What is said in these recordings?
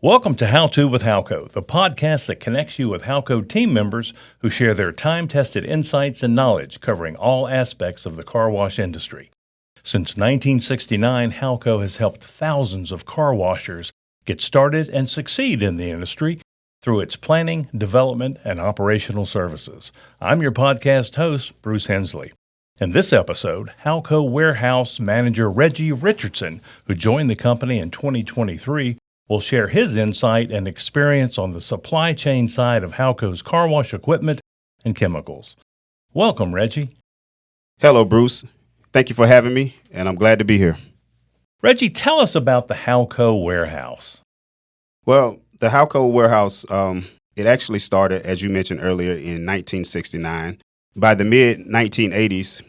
Welcome to How-To with Howco, the podcast that connects you with Howco team members who share their time-tested insights and knowledge covering all aspects of the car wash industry. Since 1969, Howco has helped thousands of car washers get started and succeed in the industry through its planning, development, and operational services. I'm your podcast host, Bruce Hensley. In this episode, Howco warehouse manager Reggie Richardson, who joined the company in 2023, will share his insight and experience on the supply chain side of Howco's car wash equipment and chemicals. Welcome, Reggie. Hello, Bruce. Thank you for having me, and I'm glad to be here. Reggie, tell us about the Howco warehouse. Well, the How-To warehouse, it actually started, as you mentioned earlier, in 1969. By the mid-1980s,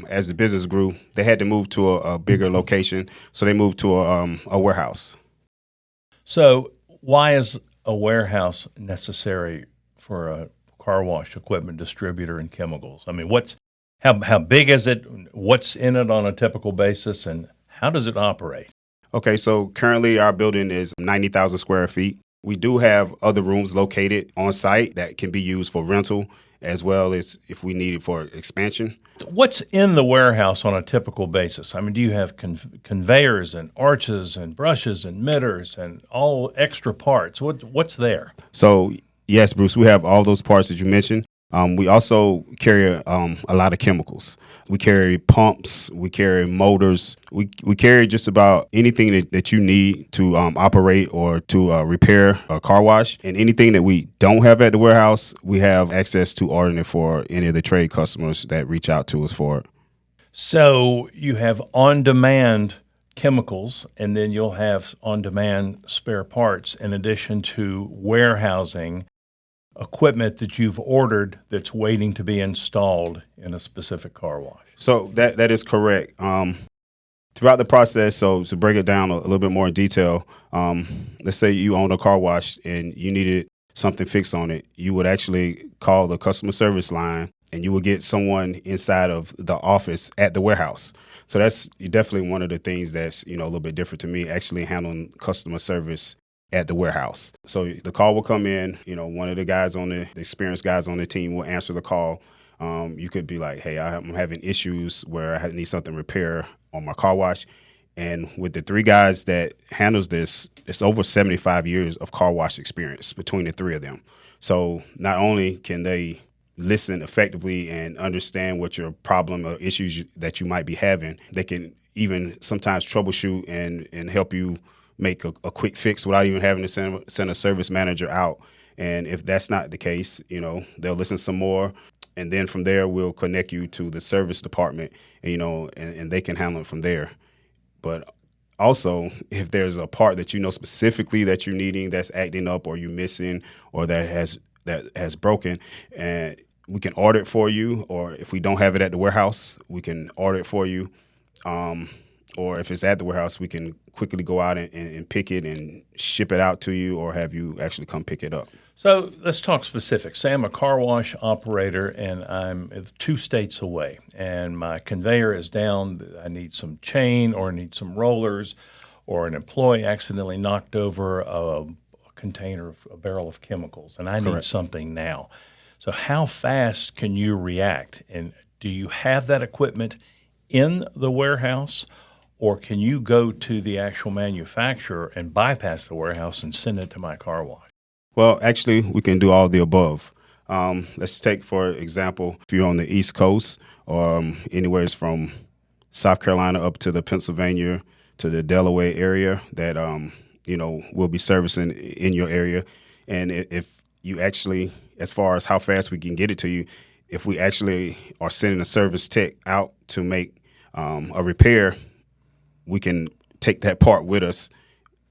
as the business grew, they had to move to a bigger location, so they moved to a warehouse. So why is a warehouse necessary for a car wash equipment distributor and chemicals? I mean, how big is it? What's in it on a typical basis, and how does it operate? Okay, so currently our building is 90,000 square feet. We do have other rooms located on site that can be used for rental, as well as if we need it for expansion. What's in the warehouse on a typical basis? I mean, do you have conveyors and arches and brushes and mitters and all extra parts? What's there? So, yes, Bruce, we have all those parts that you mentioned. We also carry a lot of chemicals. We carry pumps, we carry motors, we carry just about anything that you need to operate or to repair a car wash. And anything that we don't have at the warehouse, we have access to ordering it for any of the trade customers that reach out to us for it. So you have on-demand chemicals, and then you'll have on-demand spare parts in addition to warehousing equipment that you've ordered that's waiting to be installed in a specific car wash. So that is correct. Throughout the process, so to break it down a little bit more in detail, let's say you own a car wash and you needed something fixed on it. You would actually call the customer service line and you would get someone inside of the office at the warehouse. So that's definitely one of the things that's, a little bit different to me, actually handling customer service at the warehouse. So the call will come in, one of the guys the experienced guys on the team will answer the call. You could be like, hey, I'm having issues where I need something repaired on my car wash. And with the three guys that handles this, it's over 75 years of car wash experience between the three of them. So not only can they listen effectively and understand what your problem or issues that you might be having, they can even sometimes troubleshoot and help you make a quick fix without even having to send a service manager out. And if that's not the case, they'll listen some more. And then from there, we'll connect you to the service department, and they can handle it from there. But also, if there's a part that specifically that you're needing that's acting up or you're missing or that has broken, and we can order it for you. Or if we don't have it at the warehouse, we can order it for you. Or if it's at the warehouse, we can quickly go out and pick it and ship it out to you or have you actually come pick it up. So let's talk specifics. Say I'm a car wash operator and I'm 2 states away and my conveyor is down. I need some chain or I need some rollers, or an employee accidentally knocked over a barrel of chemicals, and I need something now. So how fast can you react? And do you have that equipment in the warehouse? Or can you go to the actual manufacturer and bypass the warehouse and send it to my car wash? Well, actually, we can do all of the above. Let's take, for example, if you're on the East Coast or anywhere from South Carolina up to the Pennsylvania to the Delaware area that, we'll be servicing in your area. And if you actually, as far as how fast we can get it to you, if we actually are sending a service tech out to make a repair, we can take that part with us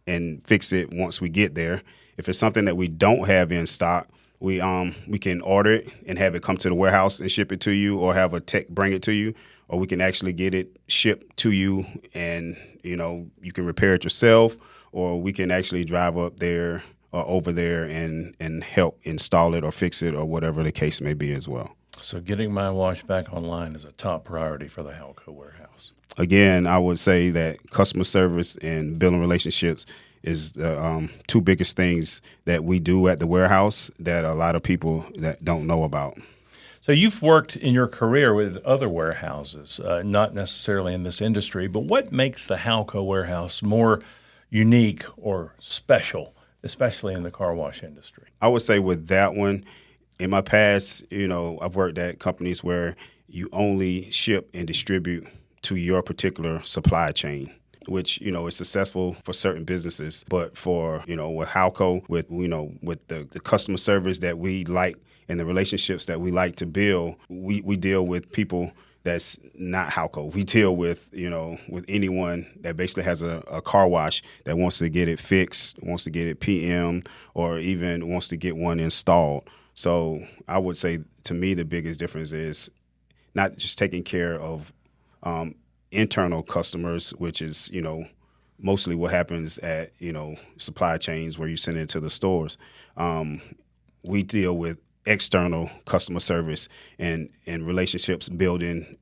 and fix it once we get there. If it's something that we don't have in stock, we can order it and have it come to the warehouse and ship it to you, or have a tech bring it to you, or we can actually get it shipped to you and, you can repair it yourself, or we can actually drive up there or over there and help install it or fix it or whatever the case may be as well. So getting my wash back online is a top priority for the How-To warehouse. Again, I would say that customer service and building relationships is the two biggest things that we do at the warehouse that a lot of people that don't know about. So you've worked in your career with other warehouses, not necessarily in this industry, but what makes the How-To warehouse more unique or special, especially in the car wash industry? I would say with that one, in my past, I've worked at companies where you only ship and distribute to your particular supply chain, which, is successful for certain businesses. But for, with How-To, with the customer service that we like and the relationships that we like to build, we deal with people that's not How-To. We deal with, with anyone that basically has a car wash that wants to get it fixed, wants to get it PM, or even wants to get one installed. So I would say, to me, the biggest difference is not just taking care of internal customers, which is, mostly what happens at, supply chains where you send it to the stores. We deal with external customer service and relationships building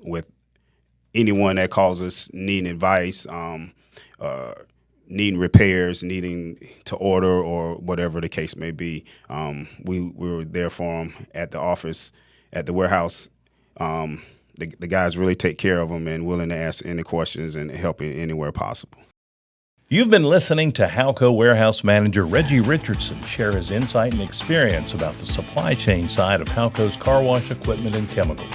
with anyone that calls us needing advice, needing repairs, needing to order, or whatever the case may be. We were there for them at the office, at the warehouse. The guys really take care of them and willing to ask any questions and help in anywhere possible. You've been listening to How-To warehouse manager Reggie Richardson share his insight and experience about the supply chain side of How-To's car wash equipment and chemicals.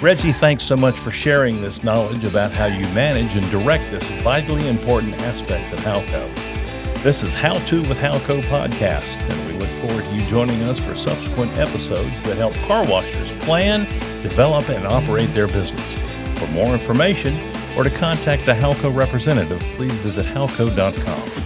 Reggie, thanks so much for sharing this knowledge about how you manage and direct this vitally important aspect of How-To. This is How-To with Howco podcast, and we look forward to you joining us for subsequent episodes that help car washers plan, develop, and operate their business. For more information or to contact a Howco representative, please visit howco.com.